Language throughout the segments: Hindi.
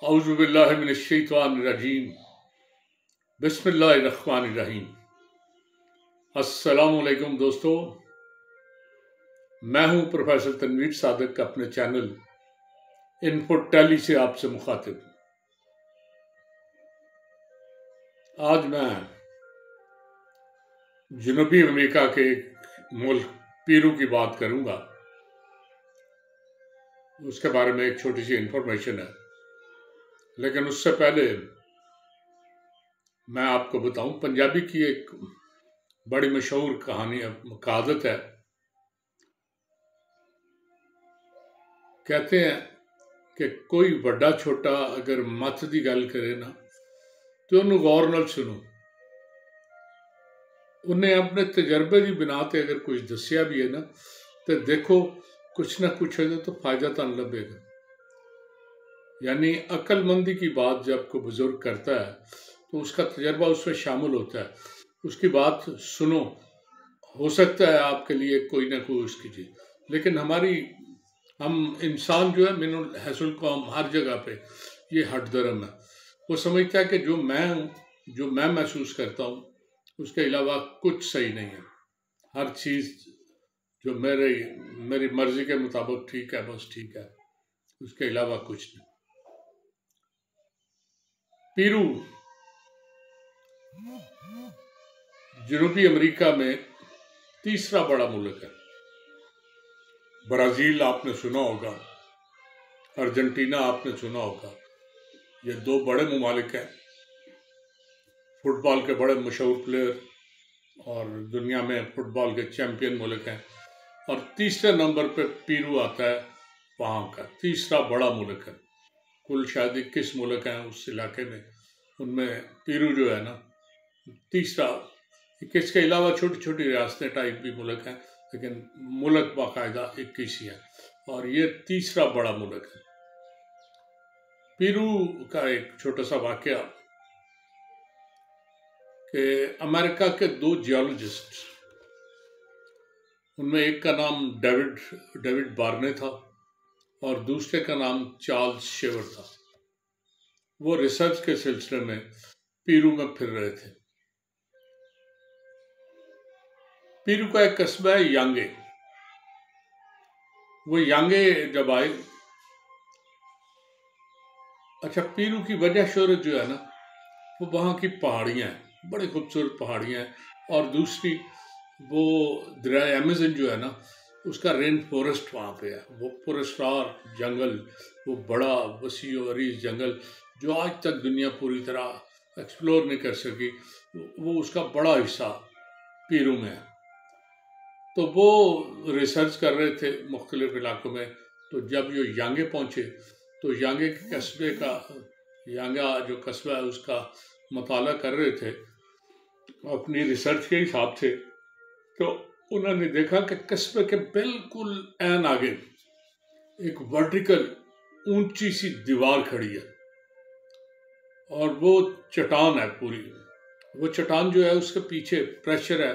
औज़ुबिल्लाहिमिनश्शैतानिर्रजीम बिस्मिल्लाहिर्रहमानिर्रहीम। अस्सलामुअलैकुम दोस्तों, मैं हूं प्रोफेसर तनवीर सादिक अपने चैनल इनपुट टैली से आपसे मुखातिब। आज मैं जनूबी अमेरिका के मुल्क पेरू की बात करूंगा। उसके बारे में एक छोटी सी इंफॉर्मेशन है, लेकिन उससे पहले मैं आपको बताऊं, पंजाबी की एक बड़ी मशहूर कहानी कहावत है। कहते हैं कि कोई बड़ा छोटा अगर मत दी गल करे ना तो उन्हें गौर नाल सुनो। उन्हें अपने तजर्बे की बिना ते अगर कुछ दसिया भी है ना तो देखो कुछ ना कुछ है तो फायदा तो लभेगा। यानी अक्लमंदी की बात जब कोई बुजुर्ग करता है तो उसका तजर्बा उसमें शामिल होता है, उसकी बात सुनो। हो सकता है आपके लिए कोई ना कोई उसकी चीज, लेकिन हम इंसान जो है मिनुल हैसुल कौम हर जगह पे ये हट धर्म है। वो समझता है कि जो मैं हूँ, जो मैं महसूस करता हूँ, उसके अलावा कुछ सही नहीं है। हर चीज जो मेरी मर्जी के मुताबिक ठीक है, बस ठीक है, उसके अलावा कुछ नहीं। पेरू जनूबी अमेरिका में तीसरा बड़ा मुल्क है। ब्राजील आपने सुना होगा, अर्जेंटीना आपने सुना होगा। ये दो बड़े ममालिक हैं, फुटबॉल के बड़े मशहूर प्लेयर और दुनिया में फुटबॉल के चैंपियन मुल्क हैं। और तीसरे नंबर पे पेरू आता है, वहाँ का तीसरा बड़ा मुल्क है। कुल शायद 21 मुल्क हैं उस इलाके में, उनमें पेरू जो है ना तीसरा। 21 के अलावा छोटी छोटी रियासतें टाइप भी मुल्क हैं, लेकिन मुल्क बाकायदा 21 ही है और ये तीसरा बड़ा मुल्क है। पेरू का एक छोटा सा वाकया कि अमेरिका के दो जियोलॉजिस्ट, उनमें एक का नाम डेविड बार्ने था और दूसरे का नाम चार्ल्स शेवर था। वो रिसर्च के सिलसिले में पेरू में फिर रहे थे। पेरू का एक कस्बा है यांगे। वो यांगे जब आए, अच्छा, पेरू की वजह शोहरत जो है ना वो वहाँ की पहाड़ियाँ हैं, बड़ी खूबसूरत पहाड़ियाँ हैं। और दूसरी वो दरिया अमेज़न जो है ना उसका रेन फॉरेस्ट वहाँ पे है। वो पुरस्कार जंगल, वो बड़ा वसी और अरीज जंगल जो आज तक दुनिया पूरी तरह एक्सप्लोर नहीं कर सकी, वो उसका बड़ा हिस्सा पेरू में है। तो वो रिसर्च कर रहे थे मुख्तलिफ इलाकों में। तो जब ये यांगे पहुँचे तो यांगे के कस्बे का, यांगा जो कस्बा है उसका मुताला कर रहे थे अपनी रिसर्च के हिसाब से। तो उन्होंने देखा कि कस्बे के बिल्कुल ऐन आगे एक वर्टिकल ऊंची सी दीवार खड़ी है और वो चट्टान है पूरी। वो चट्टान जो है उसके पीछे प्रेशर है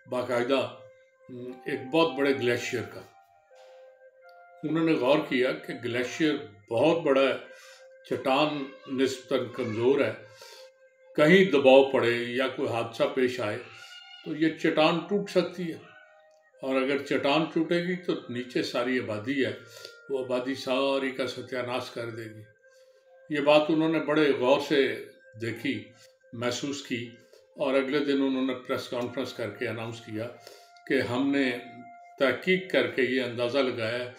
बाकायदा एक बहुत बड़े ग्लेशियर का। उन्होंने गौर किया कि ग्लेशियर बहुत बड़ा है, चट्टान निस्बतन कमज़ोर है, कहीं दबाव पड़े या कोई हादसा पेश आए तो ये चट्टान टूट सकती है। और अगर चट्टान टूटेगी तो नीचे सारी आबादी है, वो आबादी सारी का सत्यानाश कर देगी। ये बात उन्होंने बड़े गौर से देखी, महसूस की और अगले दिन उन्होंने प्रेस कॉन्फ्रेंस करके अनाउंस किया कि हमने तहकीक करके ये अंदाज़ा लगाया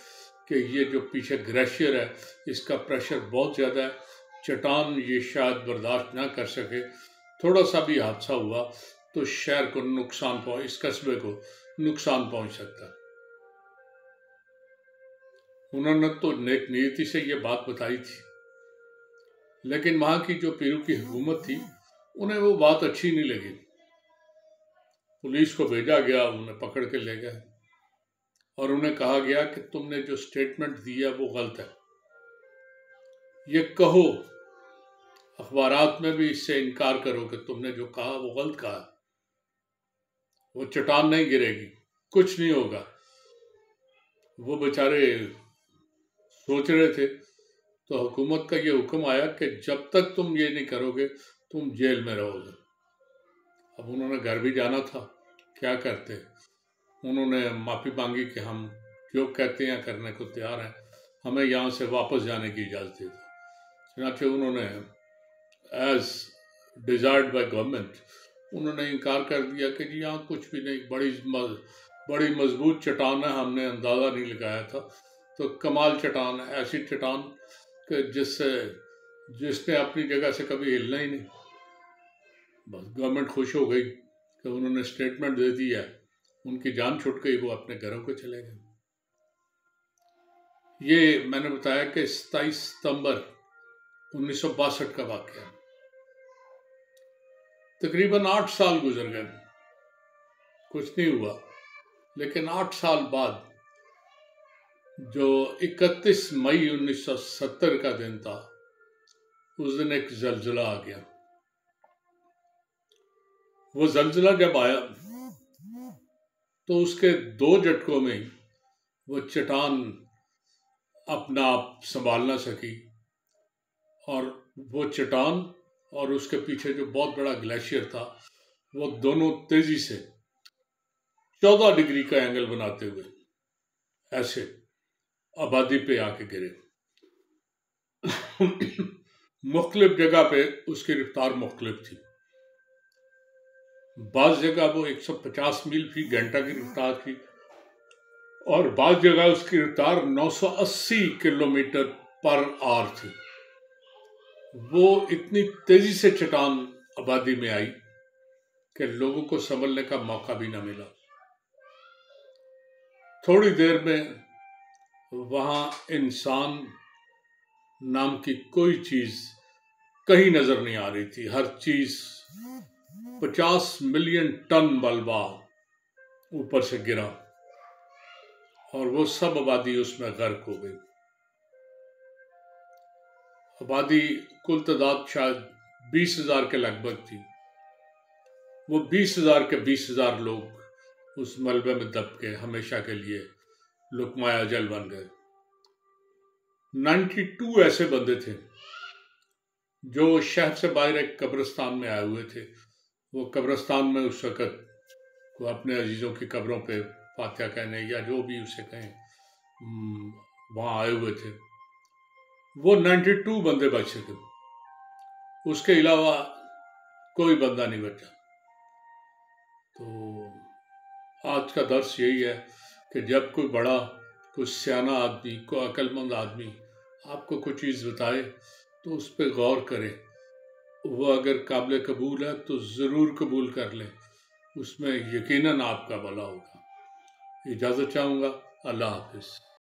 कि ये जो पीछे ग्लेशियर है इसका प्रेशर बहुत ज़्यादा है, चट्टान ये शायद बर्दाश्त ना कर सके। थोड़ा सा भी हादसा हुआ तो शहर को नुकसान इस कस्बे को नुकसान पहुंच सकता। उन्होंने तो नेक नीयती से ये बात बताई थी, लेकिन वहां की जो पेरू की हुकूमत थी उन्हें वो बात अच्छी नहीं लगी। पुलिस को भेजा गया, उन्हें पकड़ के ले गए और उन्हें कहा गया कि तुमने जो स्टेटमेंट दिया वो गलत है। ये कहो, अखबारात में भी इससे इनकार करो कि तुमने जो कहा वो गलत कहा। वो चट्टान नहीं गिरेगी, कुछ नहीं होगा। वो बेचारे सोच रहे थे तो हुकूमत का ये हुक्म आया कि जब तक तुम ये नहीं करोगे तुम जेल में रहोगे। अब उन्होंने घर भी जाना था, क्या करते। उन्होंने माफ़ी मांगी कि हम जो कहते हैं करने को तैयार हैं, हमें यहाँ से वापस जाने की इजाज़त दे दो। चुनांचे उन्होंने एज डिजायर्ड बाय गवर्नमेंट उन्होंने इनकार कर दिया कि जी यहाँ कुछ भी नहीं, बड़ी मजबूत चट्टान है, हमने अंदाज़ा नहीं लगाया था। तो कमाल चट्टान है, ऐसी चट्टान कि जिसने अपनी जगह से कभी हिलना ही नहीं। बस गवर्नमेंट खुश हो गई कि उन्होंने स्टेटमेंट दे दी है, उनकी जान छूट गई, वो अपने घरों को चले गए। ये मैंने बताया कि 27 सितंबर 1962 का वाक़या। तकरीबन 8 साल गुजर गए, कुछ नहीं हुआ। लेकिन 8 साल बाद जो 31 मई 1970 का दिन था, उस दिन एक जल्जला आ गया। वो जल्जला जब आया तो उसके 2 झटकों में वो चट्टान अपना आप संभाल ना सकी, और वो चट्टान और उसके पीछे जो बहुत बड़ा ग्लेशियर था, वो दोनों तेजी से 14 डिग्री का एंगल बनाते हुए ऐसे आबादी पे आके गिरे। मुख्तलिफ जगह पे उसकी रफ्तार मुख्तलिफ थी। बाज़ जगह वो 150 मील फी घंटा की रफ्तार थी, और बाज़ जगह उसकी रफ्तार 980 किलोमीटर पर आवर थी। वो इतनी तेजी से चट्टान आबादी में आई कि लोगों को संभलने का मौका भी ना मिला। थोड़ी देर में वहाँ इंसान नाम की कोई चीज़ कहीं नज़र नहीं आ रही थी। हर चीज़ 50 मिलियन टन मलबा ऊपर से गिरा, और वो सब आबादी उसमें गर्क हो गई। आबादी कुल तादाद शायद 20,000 के लगभग थी। वो 20,000 के 20,000 लोग उस मलबे में दब के हमेशा के लिए लुकमाए अजल बन गए। 92 ऐसे बंदे थे जो शहर से बाहर एक कब्रिस्तान में आए हुए थे। वो कब्रिस्तान में उस वक़्त वो अपने अजीज़ों की कब्रों पे फातिहा कहने या जो भी उसे कहें, वहाँ आए हुए थे। वो 92 बंदे बचे थे, उसके अलावा कोई बंदा नहीं बचा। तो आज का दर्स यही है कि जब कोई बड़ा, कोई सियाना आदमी, कोई अक्लमंद आदमी आपको कोई चीज़ बताए तो उस पर गौर करें। वो अगर काबिल कबूल है तो ज़रूर कबूल कर लें, उसमें यकीनन आपका भला होगा। इजाज़त चाहूँगा। अल्लाह हाफ़िज़।